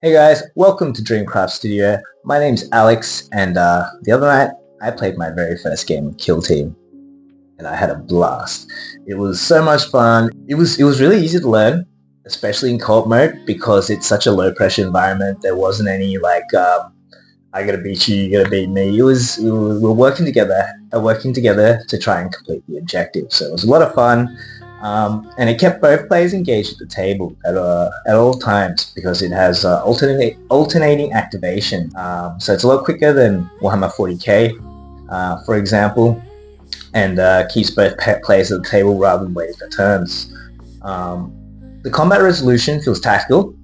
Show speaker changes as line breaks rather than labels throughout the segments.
Hey guys, welcome to Dreamcraft Studio. My name's Alex, and the other night I played my very first game of Kill Team, and I had a blast. It was so much fun. It was really easy to learn, especially in co-op mode because it's such a low pressure environment. There wasn't any I gotta beat you, you gotta beat me. We're working together to try and complete the objective. So it was a lot of fun. And it kept both players engaged at the table at all times because it has alternating activation. So it's a lot quicker than Warhammer 40k, for example, and keeps both players at the table rather than waiting for turns. The combat resolution feels tactical,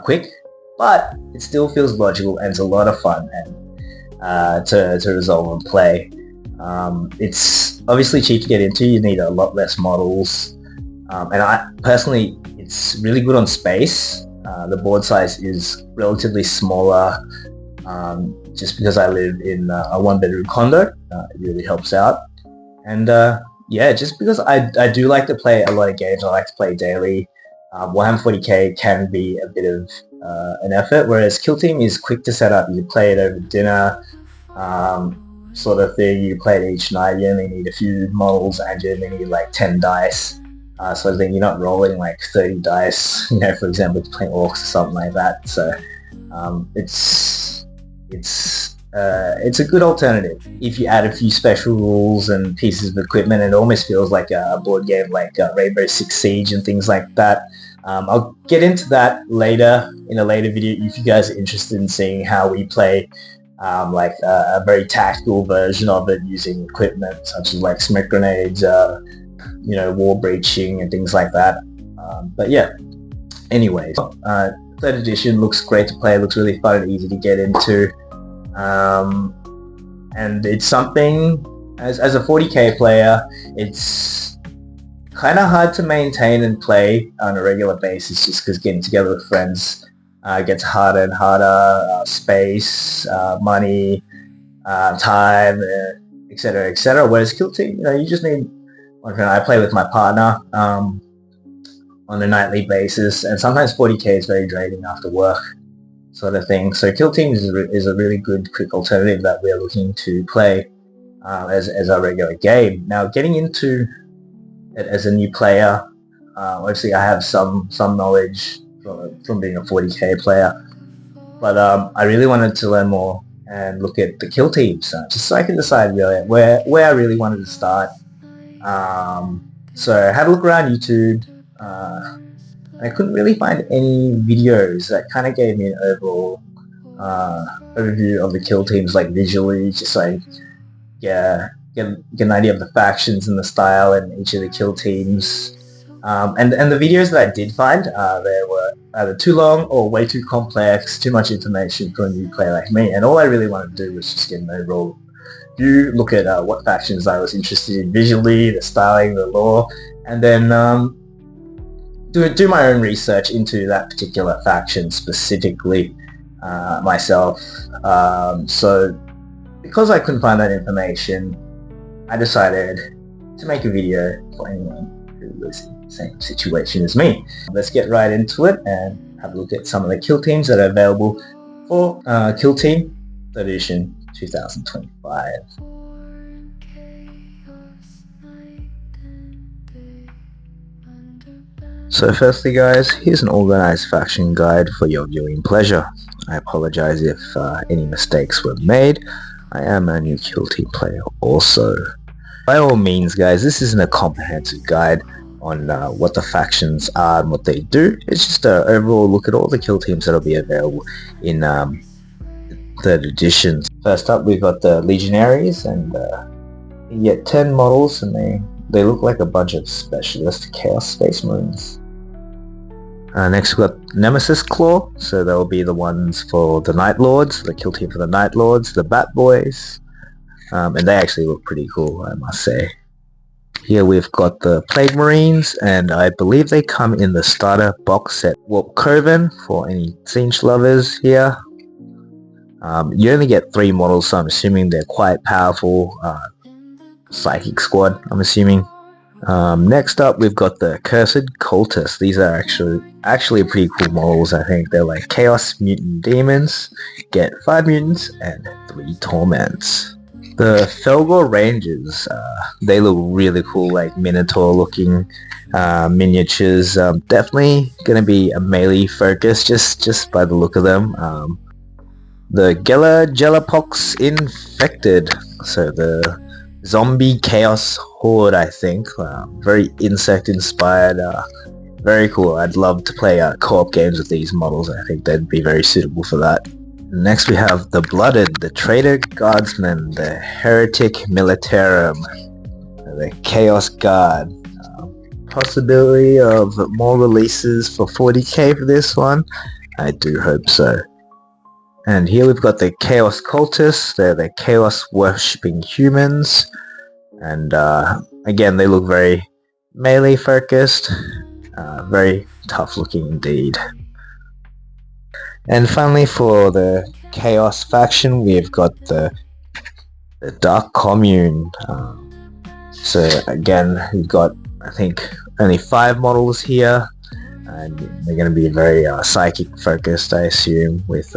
quick, but it still feels logical and it's a lot of fun to resolve and play. It's obviously cheap to get into. You need a lot less models, and I personally, it's really good on space. The board size is relatively smaller, just because I live in a one-bedroom condo. It really helps out, and yeah, just because I do like to play a lot of games. I like to play daily. Warhammer 40k can be a bit of an effort, whereas Kill Team is quick to set up. You play it over dinner. Sort of thing. You play it each night. You only need a few models and you only need like 10 dice. So then you're not rolling like 30 dice, for example, if you're playing Orcs or something like that. So it's a good alternative. If you add a few special rules and pieces of equipment, it almost feels like a board game like Rainbow Six Siege and things like that. I'll get into that later in a later video if you guys are interested in seeing how we play a very tactical version of it using equipment such as like smoke grenades, wall breaching and things like that. But yeah, anyways, third edition looks great to play, looks really fun and easy to get into. And it's something, as a 40k player, it's kind of hard to maintain and play on a regular basis just because getting together with friends gets harder and harder. Space, money, time, etc., etc. Whereas Kill Team, you just need one friend. I play with my partner on a nightly basis, and sometimes 40k is very draining after work, sort of thing. So Kill Team is a really good, quick alternative that we're looking to play as our regular game. Now, getting into it as a new player, obviously I have some knowledge from being a 40k player, but I really wanted to learn more and look at the kill teams, just so I can decide really where I really wanted to start. So I had a look around YouTube. I couldn't really find any videos that kind of gave me an overall overview of the kill teams, like visually, just so I get an idea of the factions and the style and each of the kill teams. And the videos that I did find, they were either too long or way too complex, too much information for a new player like me. And all I really wanted to do was just get an overall view, look at what factions I was interested in visually, the styling, the lore, and then do my own research into that particular faction specifically myself. So because I couldn't find that information, I decided to make a video for anyone who was in the same situation as me. Let's get right into it and have a look at some of the kill teams that are available for Kill Team 3rd Edition 2025. So firstly guys, here's an organized faction guide for your viewing pleasure. I apologize if any mistakes were made. I am a new Kill Team player also. By all means guys, this isn't a comprehensive guide on what the factions are and what they do. It's just an overall look at all the kill teams that will be available in 3rd edition. First up we've got the Legionaries, and you get 10 models and they look like a bunch of specialist Chaos Space Marines. Next we've got Nemesis Claw, so they'll be the ones for the Night Lords, the kill team for the Night Lords, the Bat Boys, and they actually look pretty cool, I must say. Here we've got the Plague Marines, and I believe they come in the starter box set. Well, Coven, for any Siege lovers here. You only get 3 models, so I'm assuming they're quite powerful. Psychic Squad, I'm assuming. Next up, we've got the Cursed Cultist. These are actually pretty cool models, I think. They're like Chaos Mutant Demons, get 5 mutants and 3 torments. The Felgor Rangers, they look really cool, like Minotaur looking miniatures. Definitely going to be a melee focus just by the look of them. The Gelapox Infected, so the zombie chaos horde, I think. Very insect inspired, very cool. I'd love to play co-op games with these models. I think they'd be very suitable for that. Next we have the Blooded, the Traitor Guardsman, the Heretic Militarum, the Chaos Guard. Possibility of more releases for 40k for this one? I do hope so. And here we've got the Chaos Cultists. They're the Chaos Worshipping Humans. And again, they look very melee focused. Very tough looking indeed. And finally for the Chaos faction, we've got the Dark Commune. So again, we've got, I think, only 5 models here. And they're going to be very psychic focused, I assume, with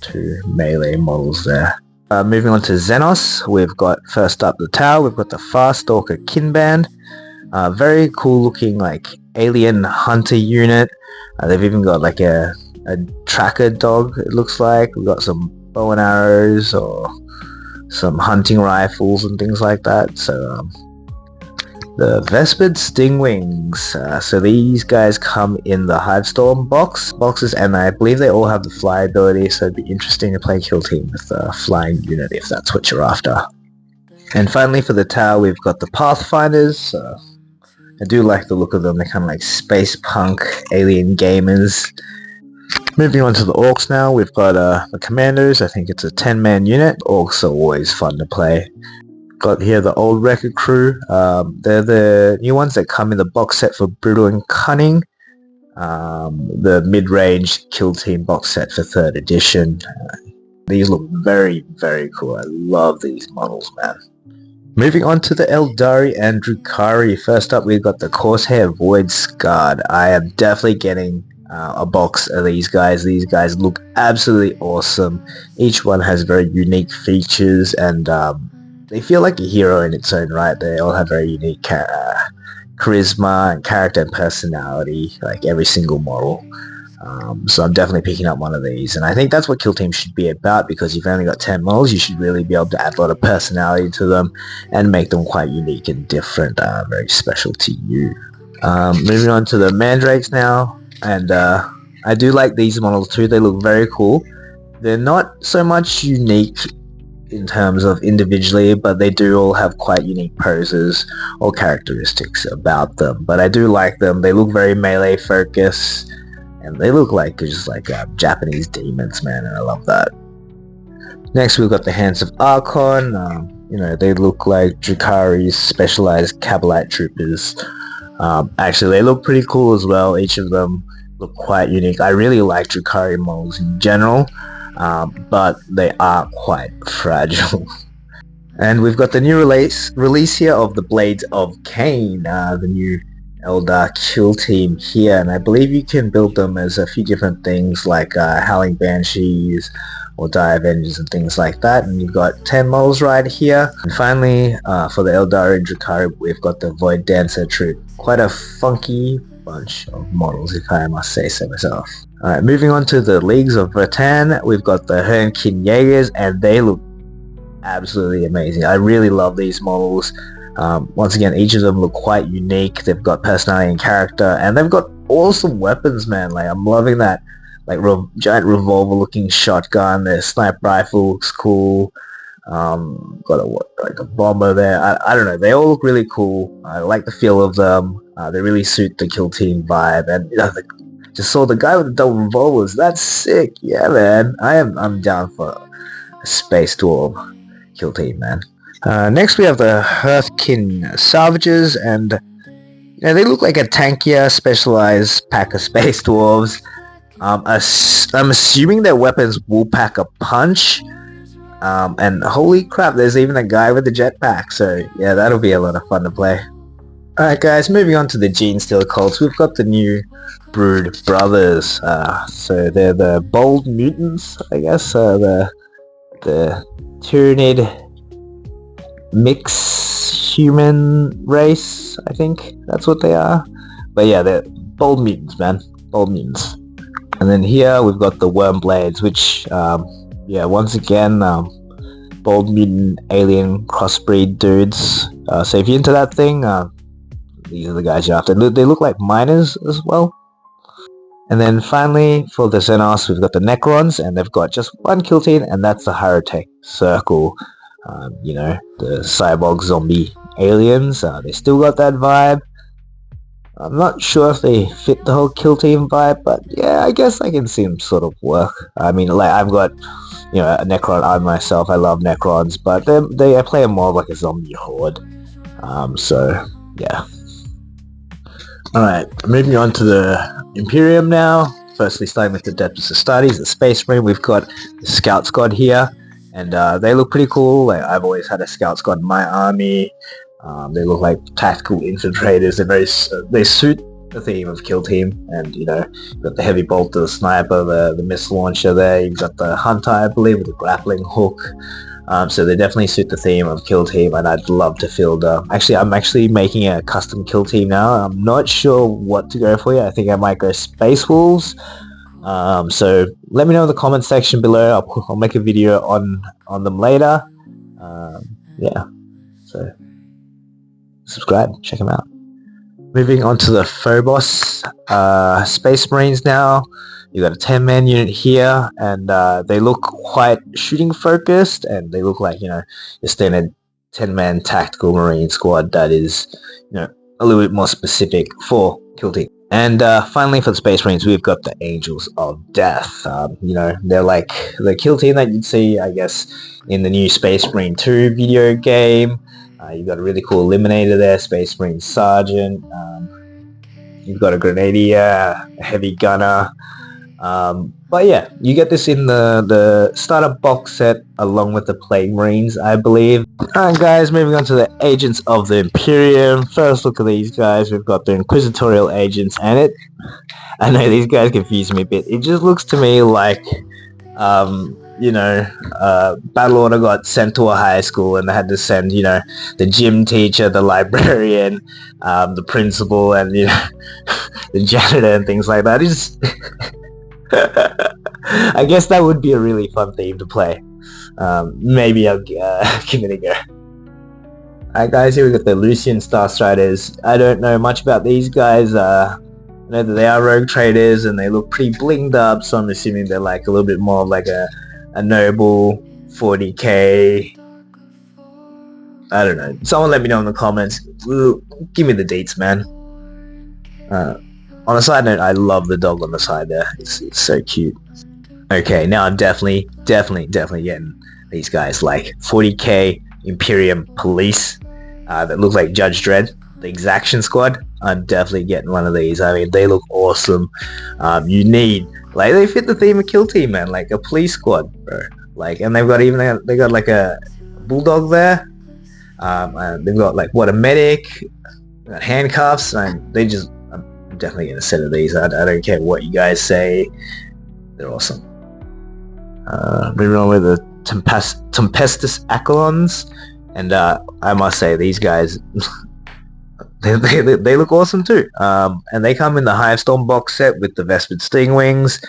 2 melee models there. Moving on to Zenos, we've got first up the tower, we've got the Farstalker Kinband. Very cool looking like alien hunter unit. They've even got like a tracker dog, it looks like. We've got some bow and arrows or some hunting rifles and things like that. So the Vespered Stingwings. So these guys come in the HIV Storm boxes, and I believe they all have the fly ability, so it'd be interesting to play kill team with a flying unit if that's what you're after. And finally for the tower, we've got the Pathfinders. I do like the look of them. They're kind of like space punk alien gamers. Moving on to the Orcs now, we've got the Commanders. I think it's a 10-man unit. Orcs are always fun to play. Got here the old record crew. They're the new ones that come in the box set for Brutal and Cunning. The mid-range kill team box set for 3rd edition. These look very, very cool. I love these models, man. Moving on to the Eldari and Drukhari. First up, we've got the Corsair Void Scarred. I am definitely getting a box of these guys. These guys look absolutely awesome. Each one has very unique features, and they feel like a hero in its own right. They all have very unique charisma and character and personality, like every single model. So I'm definitely picking up one of these, and I think that's what Kill Team should be about, because you've only got 10 models. You should really be able to add a lot of personality to them and make them quite unique and different, very special to you. Moving on to the Mandrakes now, and I do like these models too. They look very cool. They're not so much unique in terms of individually, but they do all have quite unique poses or characteristics about them. But I do like them. They look very melee focused, and they look like just like Japanese demons, man, and I love that. Next, we've got the Hands of Archon. You know, they look like Drukhari's specialized Kabbalite troopers. Actually, they look pretty cool as well. Each of them look quite unique. I really like Drukhari models in general, but they are quite fragile. And we've got the new release here of the Blades of Cain, the new Eldar kill team here, and I believe you can build them as a few different things like Howling Banshees or Dire Avengers and things like that, and you've got 10 models right here. And finally, for the Eldar and Drukhari, we've got the Void Dancer troop. Quite a funky bunch of models, if I must say so myself. Alright, moving on to the Leagues of Vertan, we've got the Herkan Jaegers, and they look absolutely amazing. I really love these models. Once again, each of them look quite unique. They've got personality and character, and they've got awesome weapons, man. Like, I'm loving that like giant revolver looking shotgun. Their sniper rifle looks cool. Got a bomber there. I don't know, they all look really cool. I like the feel of them. They really suit the kill team vibe, and you know, just saw the guy with the double revolvers. That's sick. Yeah, man, I'm down for a space dwarf kill team, man. Next we have the Hearthkin Salvages, and you know, they look like a tankier, specialized pack of space dwarves. I'm assuming their weapons will pack a punch, and holy crap, there's even a guy with a jetpack, so yeah, that'll be a lot of fun to play. Alright guys, moving on to the Gene Stealer cults, we've got the new Brood Brothers. So they're the bold mutants, I guess, the Tyranid mix human race, I think that's what they are. But yeah, they're bold mutants, man. Bold mutants. And then here we've got the Wormblades, which, yeah, once again, bold mutant alien crossbreed dudes. So if you're into that thing, these are the guys you're after. They look like miners as well. And then finally, for the Zenos, we've got the Necrons, and they've got just one kill team, and that's the Heretic Circle. You know, the cyborg zombie aliens. They still got that vibe. I'm not sure if they fit the whole kill team vibe, but yeah, I guess I can see them sort of work. I mean, like, I've got, you know, a Necron arm myself. I love Necrons, but I play them more of like a zombie horde. So yeah. Alright, moving on to the Imperium now. Firstly, starting with the Adepta Sorus, the Space Marine. We've got the Scout Squad here, and they look pretty cool. Like, I've always had a Scout Squad in my army. They look like tactical infiltrators. They suit the theme of Kill Team, and you know, you've got the Heavy Bolter, the Sniper, the Missile Launcher there. You've got the Hunter, I believe, with the Grappling Hook. So they definitely suit the theme of Kill Team, and I'd love to field. Actually, I'm actually making a custom Kill Team now. I'm not sure what to go for yet. I think I might go Space Wolves. So let me know in the comment section below. I'll make a video on them later. Yeah. So subscribe, check them out. Moving on to the Phobos Space Marines now. You got a 10-man unit here, and they look quite shooting focused, and they look like, you know, your standard 10-man tactical marine squad that is, you know, a little bit more specific for kill team. And finally, for the Space Marines, we've got the Angels of Death. You know, they're like the kill team that you'd see, I guess, in the new Space Marine 2 video game. You've got a really cool Eliminator there, Space Marine Sergeant. You've got a Grenadier, a Heavy Gunner. But yeah, you get this in the starter box set along with the Plague Marines, I believe. Alright guys, moving on to the Agents of the Imperium. First look at these guys. We've got the Inquisitorial Agents, and I know these guys confuse me a bit. It just looks to me like, you know, Battle Order got sent to a high school, and they had to send, you know, the gym teacher, the librarian, the principal, and, you know, the janitor and things like that. It's just I guess that would be a really fun theme to play. Maybe I'll give it a go. Alright guys, here we got the Lucian Star Striders. I don't know much about these guys. I know that they are rogue traders, and they look pretty blinged up, so I'm assuming they're like a little bit more of like a noble 40k. I don't know. Someone let me know in the comments. Give me the deets, man. On a side note, I love the dog on the side there. It's so cute. Okay, now I'm definitely getting these guys, like 40k Imperium Police that look like Judge Dredd, the Exaction Squad. I'm definitely getting one of these. I mean, they look awesome. You need, like, they fit the theme of Kill Team, man, like a police squad, bro. Like, and they got like a bulldog there. They've got like a medic, got handcuffs, and I'm definitely getting a set of these. I don't care what you guys say. They're awesome. Moving on with the Tempestus Accolons, and I must say these guys, they look awesome too. And they come in the HIV Storm box set with the Vespered Stingwings.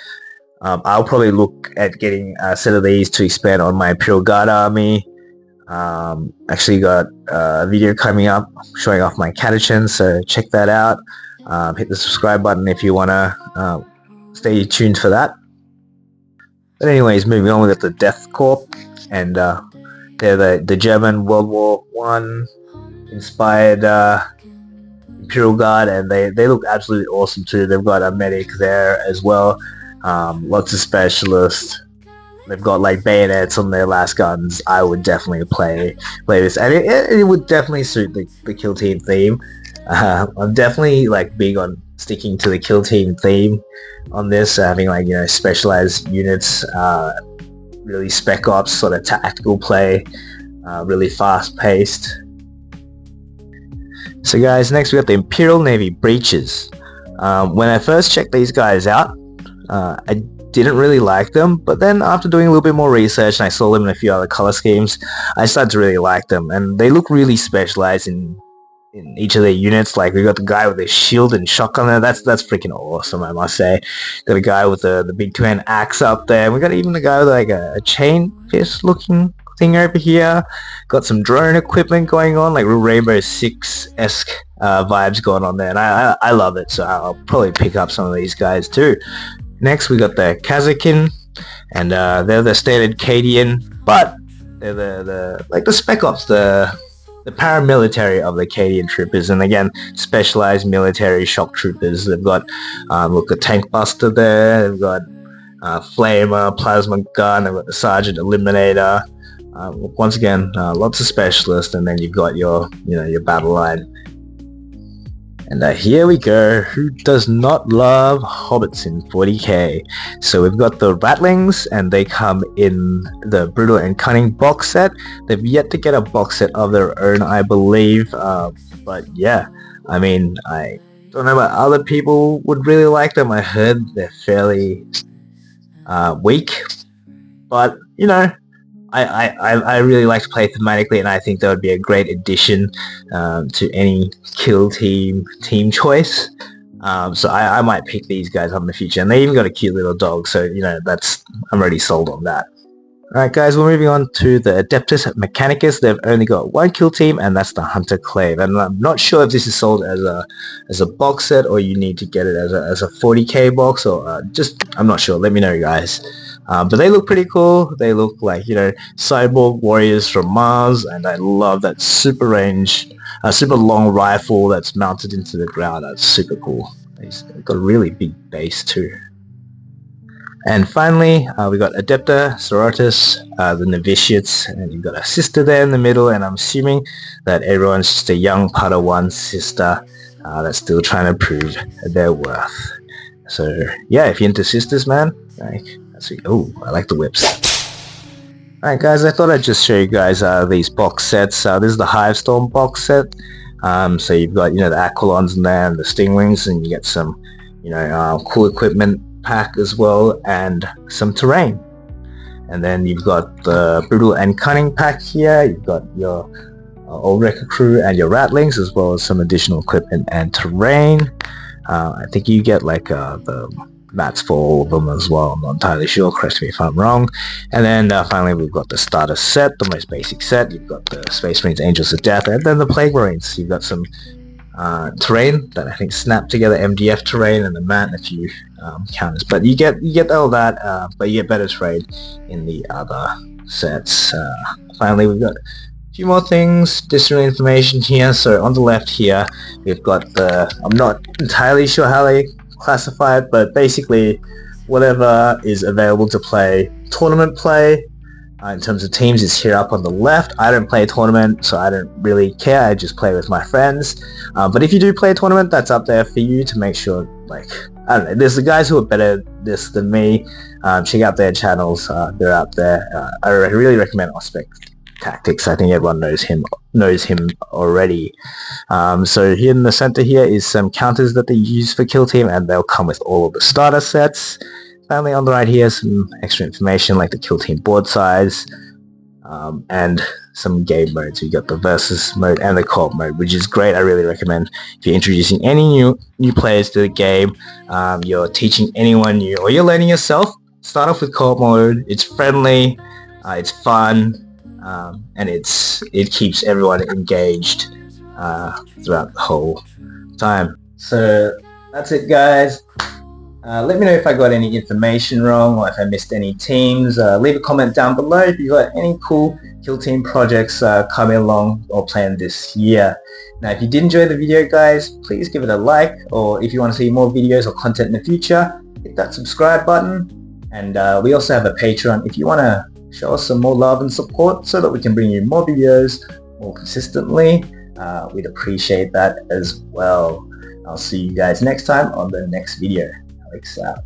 I'll probably look at getting a set of these to expand on my Imperial Guard army. Actually got a video coming up showing off my catechins, so check that out. Hit the subscribe button if you want to stay tuned for that. But anyways, moving on, we got the Death Corp, and they're the German World War I inspired Imperial Guard, and they look absolutely awesome too. They've got a medic there as well, lots of specialists. They've got like bayonets on their last guns. I would definitely play this, and it would definitely suit the Kill Team theme. I'm definitely like big on sticking to the Kill Team theme on this, having like, you know, specialized units, really spec ops sort of tactical play, really fast paced. So guys, next we got the Imperial Navy Breaches. When I first checked these guys out, I didn't really like them, but then after doing a little bit more research and I saw them in a few other color schemes, I started to really like them, and they look really specialized in each of their units. Like we got the guy with the shield and shotgun there. That's freaking awesome, I must say. Got a guy with the big command axe up there. We got even a guy with like a chain fist looking thing over here. Got some drone equipment going on, like Rainbow Six-esque vibes going on there, and I love it. So I'll probably pick up some of these guys too. Next we got the Kakin, and they're the standard Cadian, but they're the Spec Ops, the paramilitary of the Cadian troopers, and again specialized military shock troopers. They've got look, the tank buster there. They've got flamer, plasma gun. They've got the sergeant eliminator. Once again, lots of specialists, and then you've got your your battle line. And here we go. Who does not love hobbits in 40k? So we've got the Ratlings, and they come in the Brutal and Cunning box set. They've yet to get a box set of their own, I believe. But yeah, I mean, I don't know, but other people would really like them. I heard they're fairly weak, but you know, I really like to play thematically, and I think that would be a great addition to any kill team choice. So I might pick these guys up in the future, and they even got a cute little dog, so you know, I'm already sold on that. Alright guys, we're moving on to the Adepta Mechanicus. They've only got one kill team, and that's the Hunter Clave, and I'm not sure if this is sold as a box set, or you need to get it as a 40k box, or just, I'm not sure. Let me know, guys. But they look pretty cool. They look like, you know, cyborg warriors from Mars, and I love that super long rifle that's mounted into the ground. That's super cool. They've got a really big base too. And finally, we got Adepta Sorus, the novitiates, and you've got a sister there in the middle, and I'm assuming that everyone's just a young Padawan sister that's still trying to prove their worth. So yeah, if you're into sisters, man, like, oh, I like the whips. Alright guys, I thought I'd just show you guys these box sets. This is the HIV Storm box set. So you've got, you know, the Aquilons in there and the Stingwings, and you get some, you know, cool equipment pack as well, and some terrain. And then you've got the Brutal and Cunning pack here. You've got your Old Wrecker crew and your Ratlings, as well as some additional equipment and terrain. I think you get like the mats for all of them as well. I'm not entirely sure, correct me if I'm wrong. And then finally we've got the starter set, the most basic set. You've got the Space Marines Angels of Death, and then the Plague Marines. You've got some terrain that I think snap together, MDF terrain, and the mat, and a few counters. But you get all that, but you get better terrain in the other sets. Finally we've got a few more things, additional information here. So on the left here we've got the, I'm not entirely sure how they classify it, but basically whatever is available to play tournament play in terms of teams is here up on the left. I don't play a tournament, so I don't really care. I just play with my friends. But if you do play a tournament, that's up there for you to make sure, like, I don't know, there's the guys who are better at this than me. Check out their channels. They're up there. I really recommend Aspect Tactics. I think everyone knows him already. So here in the center here is some counters that they use for kill team, and they'll come with all of the starter sets. Finally on the right here, some extra information like the kill team board size, and some game modes. You got the versus mode and the co-op mode, which is great. I really recommend if you're introducing any new players to the game, you're teaching anyone new, or you're learning yourself. Start off with co-op mode. It's friendly, it's fun, and it keeps everyone engaged throughout the whole time. So that's it, guys. Let me know if I got any information wrong, or if I missed any teams. Leave a comment down below if you got any cool kill team projects coming along or planned this year. Now if you did enjoy the video, guys, please give it a like, or if you want to see more videos or content in the future, hit that subscribe button. And we also have a Patreon if you want to show us some more love and support so that we can bring you more videos more consistently. We'd appreciate that as well. I'll see you guys next time on the next video. Alex out.